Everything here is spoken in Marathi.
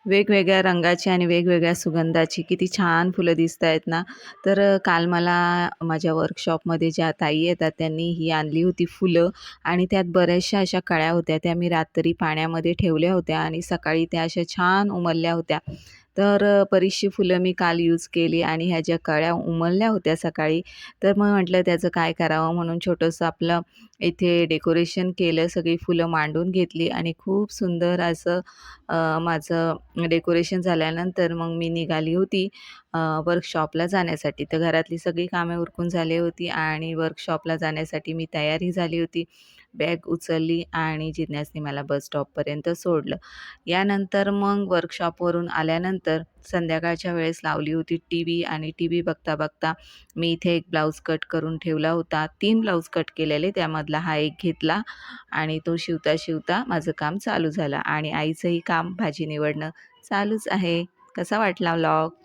वेगवेगळ्या रंगाची आणि वेगवेगळ्या सुगंधाची किती छान फुलं दिसत आहेत ना. तर काल मला माझ्या वर्कशॉपमध्ये ज्या ताई येतात त्यांनी ही आणली होती फुलं आणि त्यात बऱ्याचशा अशा कळ्या होत्या. त्या मी रात्री पाण्यामध्ये ठेवल्या होत्या आणि सकाळी त्या अशा छान उमलल्या होत्या. तर बरीचशी फुलं मी काल यूज केली आणि ह्या ज्या कळ्या उमलल्या होत्या सकाळी, तर मग म्हटलं त्याचं काय करावं म्हणून छोटंसं आपलं इथे डेकोरेशन केलं. सगळी फुलं मांडून घेतली आणि खूप सुंदर असं माझं डेकोरेशन झाल्यानंतर मग मी निघाली होती वर्कशॉपला जाण्यासाठी. तर घरातली सगळी कामे उरकून झाली होती आणि वर्कशॉपला जाण्यासाठी मी तयारी झाली होती. बॅग उचलली आणि जिज्ञासने मला बस स्टॉपपर्यंत सोडलं. यानंतर मग वर्कशॉपवरून आल्यानंतर संध्याकाळच्या वेळेस लावली होती टीव्ही आणि टीव्ही बघता-बघता मी इथे एक ब्लाउज कट करून ठेवला होता. 3 ब्लाउज कट केलेले, त्यामधला हा एक घेतला आणि तो शिवता-शिवता माझं काम चालू झालं आणि आईचंही काम भाजी निवडणं चालूच आहे. कसा वाटला व्लॉग?